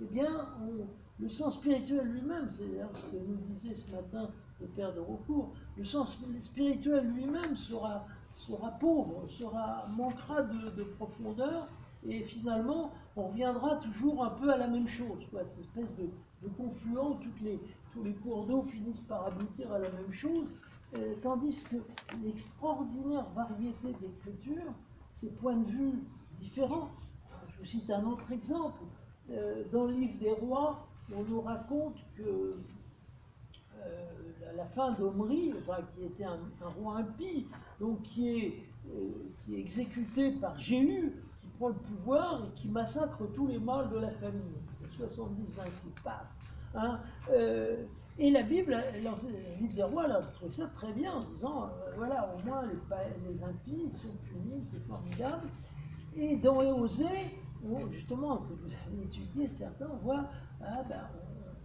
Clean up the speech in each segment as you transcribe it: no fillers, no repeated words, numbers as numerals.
eh bien, le sens spirituel lui-même, c'est d'ailleurs ce que nous disait ce matin le père de recours, le sens spirituel lui-même sera pauvre, manquera de profondeur, et finalement, on reviendra toujours un peu à la même chose, quoi, cette espèce de confluent où tous les cours d'eau finissent par aboutir à la même chose, tandis que l'extraordinaire variété d'écriture, ces points de vue différents. Je vous cite un autre exemple. Dans le livre des rois, on nous raconte que à la fin d'Omri, enfin, qui était un roi impie, donc qui est exécuté par Jéhu, qui prend le pouvoir et qui massacre tous les mâles de la famille. 70 d'un coup, paf. Hein, et la Bible, le livre des rois, elle a trouvé ça très bien, en disant, voilà, au moins les impies, ils sont punis, c'est formidable. Et dans Osée, justement, que vous avez étudié, certains, on voit, ah, ben,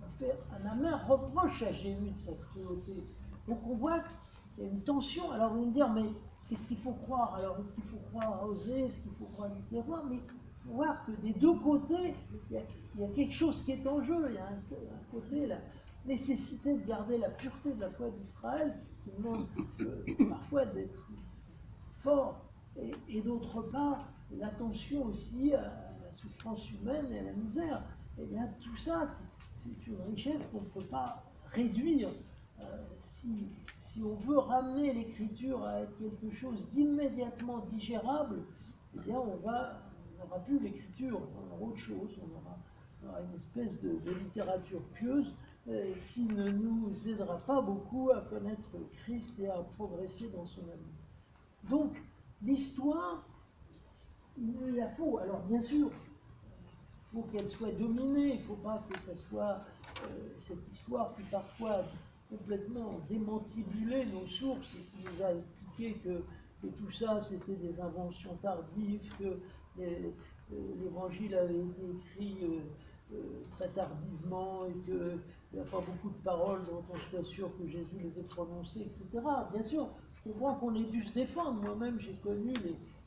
on fait un amer reproche à Jéhu de sa cruauté. Donc on voit qu'il y a une tension. Alors vous allez me dire, mais qu'est-ce qu'il faut croire? Alors est-ce qu'il faut croire à Osée? Est-ce qu'il faut croire à Livre des rois? Mais il faut voir que des deux côtés, il y a quelque chose qui est en jeu. Il y a un côté, la nécessité de garder la pureté de la foi d'Israël, qui demande parfois d'être fort, et d'autre part, l'attention aussi à la souffrance humaine et à la misère. Et bien tout ça, c'est une richesse qu'on ne peut pas réduire. Si on veut ramener l'écriture à être quelque chose d'immédiatement digérable, eh bien on n'aura plus l'écriture, on aura autre chose, on aura une espèce de littérature pieuse qui ne nous aidera pas beaucoup à connaître Christ et à progresser dans son amour. Donc, l'histoire, il la faut. Alors, bien sûr, il faut qu'elle soit dominée, il ne faut pas que ce soit cette histoire qui parfois complètement démantibulé nos sources et qui nous a expliqué que tout ça c'était des inventions tardives, que l'évangile avait été écrit très tardivement et qu'il n'y a pas beaucoup de paroles dont on soit sûr que Jésus les ait prononcées, etc. Bien sûr, je comprends qu'on ait dû se défendre. Moi-même, j'ai connu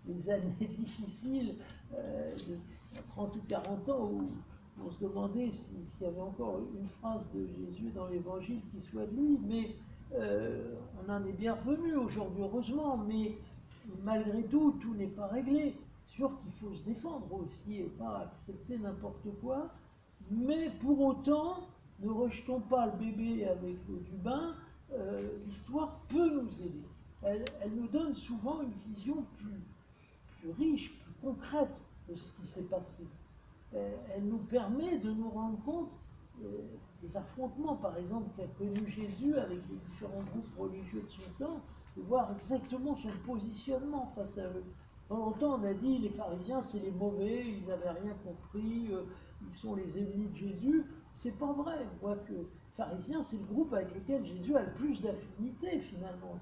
les années difficiles de 30 ou 40 ans où on se demandait s'il y avait encore une phrase de Jésus dans l'Évangile qui soit de lui, mais on en est bien revenu aujourd'hui, heureusement, mais malgré tout, tout n'est pas réglé. C'est sûr qu'il faut se défendre aussi et pas accepter n'importe quoi, mais pour autant, ne rejetons pas le bébé avec l'eau du bain, l'histoire peut nous aider. Elle nous donne souvent une vision plus riche, plus concrète de ce qui s'est passé. Elle nous permet de nous rendre compte des affrontements, par exemple, qu'a connu Jésus avec les différents groupes religieux de son temps, de voir exactement son positionnement face à eux. Pendant longtemps, on a dit les pharisiens, c'est les mauvais, ils n'avaient rien compris, ils sont les ennemis de Jésus. C'est pas vrai. On voit que les pharisiens, c'est le groupe avec lequel Jésus a le plus d'affinité, finalement.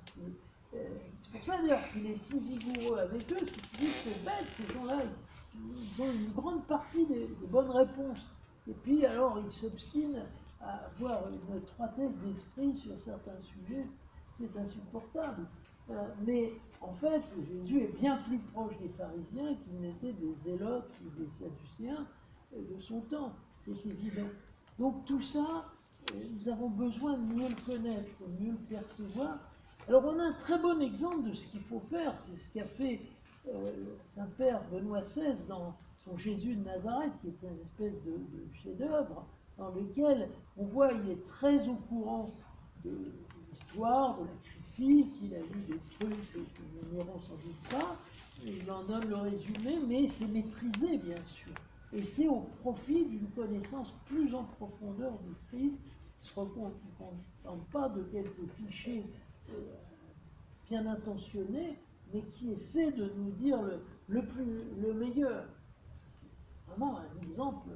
C'est pour ça, d'ailleurs, qu'il est si vigoureux avec eux, c'est qu'il dit que c'est bête, ces gens-là, ils ont une grande partie des bonnes réponses. Et puis, alors, ils s'obstinent à avoir une étroitesse d'esprit sur certains sujets, c'est insupportable. Mais en fait, Jésus est bien plus proche des pharisiens qu'il n'était des zélotes ou des sadducéens de son temps, c'est évident. Donc tout ça, nous avons besoin de mieux le connaître, de mieux le percevoir. Alors on a un très bon exemple de ce qu'il faut faire, c'est ce qu'a fait Saint-Père Benoît XVI dans son Jésus de Nazareth, qui est une espèce de chef-d'œuvre, dans lequel on voit qu'il est très au courant de l'histoire, de la critique, il a lu des trucs que nous n'irons sans doute pas, il en donne le résumé, mais c'est maîtrisé bien sûr. Et c'est au profit d'une connaissance plus en profondeur du Christ, qui ne se contente pas de quelques clichés bien intentionnés, mais qui essaie de nous dire le meilleur. C'est vraiment un exemple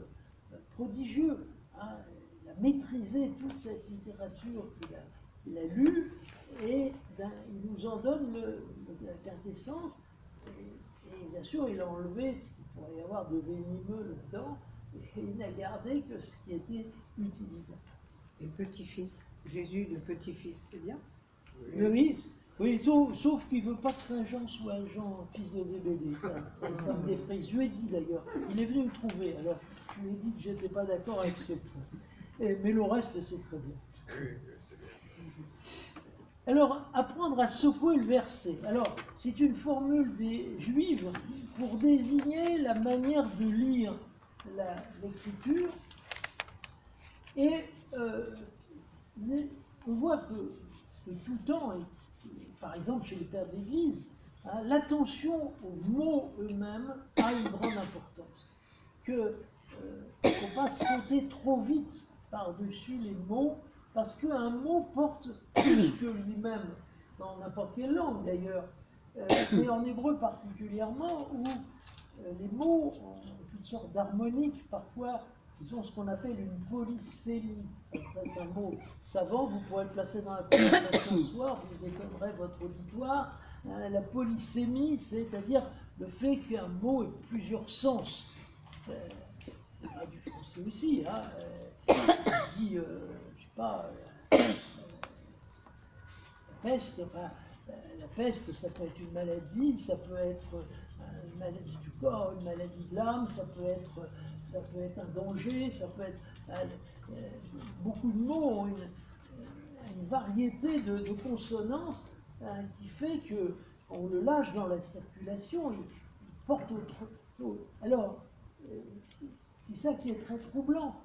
prodigieux. Hein. Il a maîtrisé toute cette littérature qu'il a lue, et il nous en donne la quintessence. Et bien sûr, il a enlevé ce qu'il pourrait y avoir de venimeux là-dedans, et il n'a gardé que ce qui était utilisable. Et petit-fils, Jésus le petit-fils, c'est bien? Oui, sauf qu'il ne veut pas que Saint Jean soit Jean, fils de Zébédée. Ça me défrise. Je lui ai dit d'ailleurs, il est venu me trouver. Alors, Je lui ai dit que j'étais pas d'accord avec ce point. Mais le reste, c'est très bien. Oui, c'est bien. Alors, apprendre à secouer le verset. Alors, c'est une formule des Juifs pour désigner la manière de lire l'écriture. Et on voit que de tout temps, par exemple chez les pères d'Église, hein, l'attention aux mots eux-mêmes a une grande importance. Qu'on ne faut pas sauter trop vite par-dessus les mots, parce qu'un mot porte plus que lui-même, dans n'importe quelle langue d'ailleurs, et en hébreu particulièrement, où les mots ont toutes sortes d'harmoniques, parfois ils ont ce qu'on appelle une polysémie. C'est un mot savant, vous pourrez le placer dans la conversation ce soir, vous étonnerez votre auditoire. La polysémie, c'est-à-dire le fait qu'un mot ait plusieurs sens. C'est pas du français aussi, hein. Je dis, je sais pas, la peste, enfin, la peste, ça peut être une maladie, ça peut être une maladie du corps, une maladie de l'âme, ça peut être un danger, ça peut être... beaucoup de mots ont une variété de consonances qui fait qu'on le lâche dans la circulation, il porte autre chose. Alors, c'est ça qui est très troublant.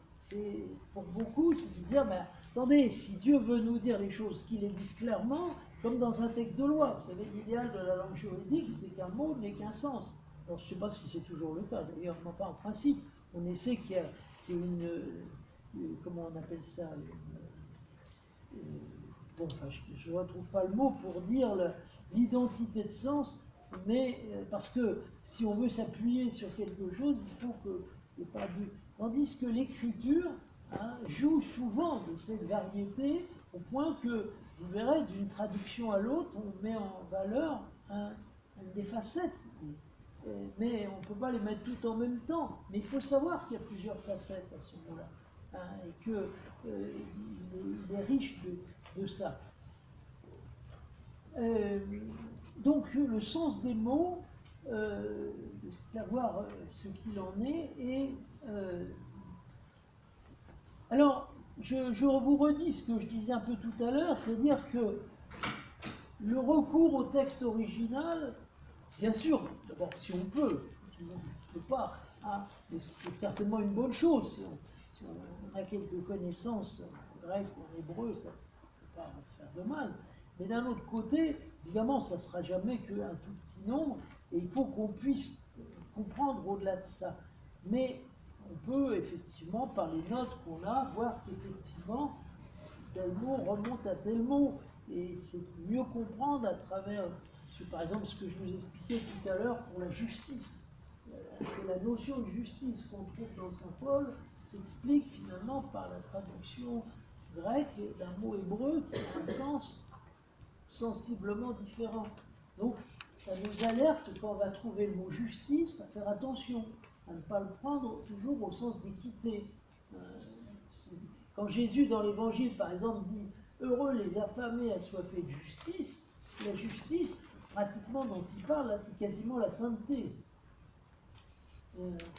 Pour beaucoup, c'est de dire, ben, attendez, si Dieu veut nous dire les choses, qu'il les dise clairement, comme dans un texte de loi. Vous savez, l'idéal de la langue juridique, c'est qu'un mot n'ait qu'un sens. Alors, je ne sais pas si c'est toujours le cas, d'ailleurs, non pas en principe. On essaie qu'il y ait une comment on appelle ça bon, enfin, je ne retrouve pas le mot pour dire l'identité de sens, mais parce que si on veut s'appuyer sur quelque chose, il faut qu'il n'y ait pas de... Tandis que l'écriture joue souvent de cette variété, au point que, vous verrez, d'une traduction à l'autre, on met en valeur des facettes. Mais on ne peut pas les mettre toutes en même temps. Mais il faut savoir qu'il y a plusieurs facettes à ce moment-là, et qu'il est riche de ça. Donc le sens des mots, savoir ce qu'il en est, et alors je vous redis ce que je disais un peu tout à l'heure, c'est-à-dire que le recours au texte original, bien sûr, d'abord si on peut, tout le monde ne peut pas, mais c'est certainement une bonne chose. Si on a quelques connaissances en grec ou en hébreu, ça ne peut pas faire de mal. Mais d'un autre côté, évidemment, ça ne sera jamais qu'un tout petit nombre, et il faut qu'on puisse comprendre au-delà de ça. Mais on peut effectivement, par les notes qu'on a, voir qu'effectivement, tel mot remonte à tel mot. Et c'est mieux comprendre à travers, par exemple, ce que je vous expliquais tout à l'heure pour la justice. Que la notion de justice qu'on trouve dans Saint Paul s'explique finalement par la traduction grecque d'un mot hébreu qui a un sens sensiblement différent. Donc, ça nous alerte quand on va trouver le mot justice à faire attention, à ne pas le prendre toujours au sens d'équité. Quand Jésus, dans l'Évangile, par exemple, dit « Heureux les affamés assoiffés de justice », la justice, pratiquement, dont il parle, là, c'est quasiment la sainteté.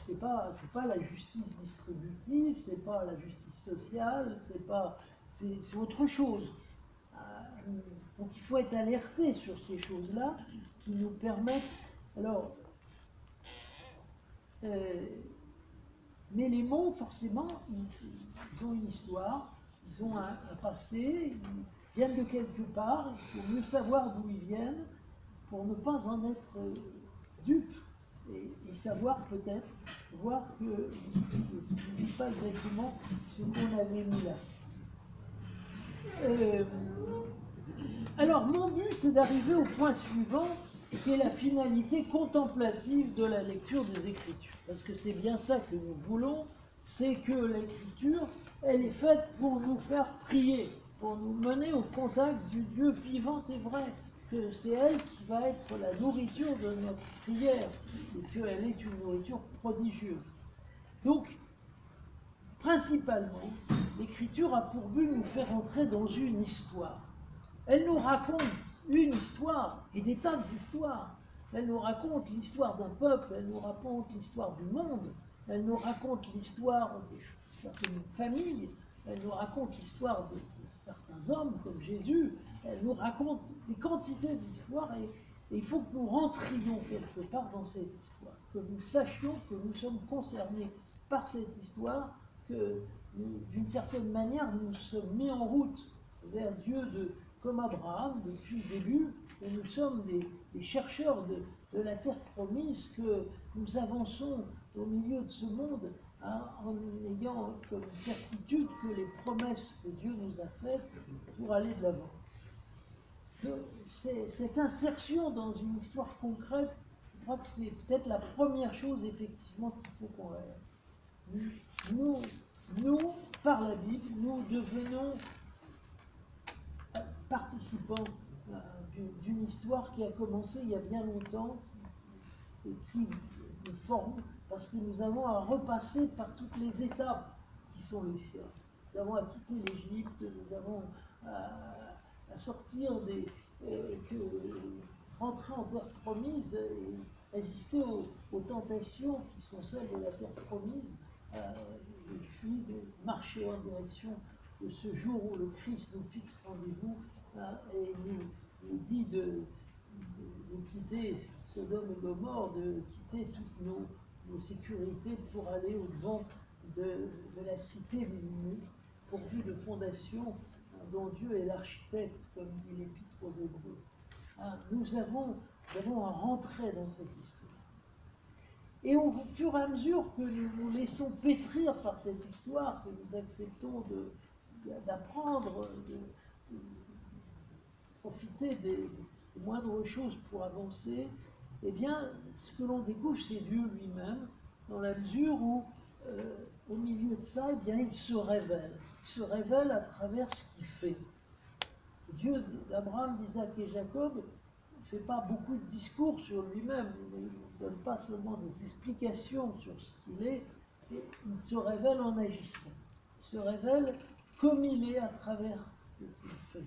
C'est pas la justice distributive, c'est pas la justice sociale, c'est autre chose. Donc il faut être alerté sur ces choses-là qui nous permettent. Alors, mais les mots, forcément, ils ont une histoire, ils ont un passé, ils viennent de quelque part, il faut mieux savoir d'où ils viennent pour ne pas en être dupe et savoir peut-être, voir que ce n'est pas exactement ce qu'on avait mis là. Alors, mon but, c'est d'arriver au point suivant, qui est la finalité contemplative de la lecture des Écritures. Parce que c'est bien ça que nous voulons, c'est que l'Écriture, elle est faite pour nous faire prier, pour nous mener au contact du Dieu vivant et vrai, que c'est elle qui va être la nourriture de notre prière, et qu'elle est une nourriture prodigieuse. Donc, principalement, l'Écriture a pour but de nous faire entrer dans une histoire. Elle nous raconte une histoire et des tas d'histoires. Elle nous raconte l'histoire d'un peuple, elle nous raconte l'histoire du monde, elle nous raconte l'histoire de certaines familles, elle nous raconte l'histoire de certains hommes comme Jésus, elle nous raconte des quantités d'histoires et il faut que nous rentrions quelque part dans cette histoire, que nous sachions que nous sommes concernés par cette histoire, que d'une certaine manière nous sommes mis en route vers Dieu comme Abraham depuis le début, et nous sommes des chercheurs de la terre promise, que nous avançons au milieu de ce monde en ayant comme certitude que les promesses que Dieu nous a faites pour aller de l'avant. Cette insertion dans une histoire concrète, je crois que c'est peut-être la première chose effectivement qu'il faut qu'on réalise. Nous, par la Bible, nous devenons participants d'une histoire qui a commencé il y a bien longtemps et qui nous forme, parce que nous avons à repasser par toutes les étapes qui sont les siennes. Nous avons à quitter l'Égypte, nous avons à sortir rentrer en terre promise et résister aux tentations qui sont celles de la terre promise, et puis de marcher en direction de ce jour où le Christ nous fixe rendez-vous et nous dit de quitter Sodome et Gomorrhe, de quitter toutes nos sécurités pour aller au-devant de la cité pourvue de fondations dont Dieu est l'architecte, comme dit l'Épître aux Hébreux. Nous avons à rentrer dans cette histoire. Et au fur et à mesure que nous nous laissons pétrir par cette histoire, que nous acceptons d'apprendre, de profiter des moindres choses pour avancer, eh bien, ce que l'on découvre, c'est Dieu lui-même, dans la mesure où, au milieu de ça, eh bien, il se révèle. Il se révèle à travers ce qu'il fait. Dieu d'Abraham, d'Isaac et Jacob ne fait pas beaucoup de discours sur lui-même, il ne donne pas seulement des explications sur ce qu'il est, et il se révèle en agissant. Il se révèle comme il est à travers ce qu'il fait.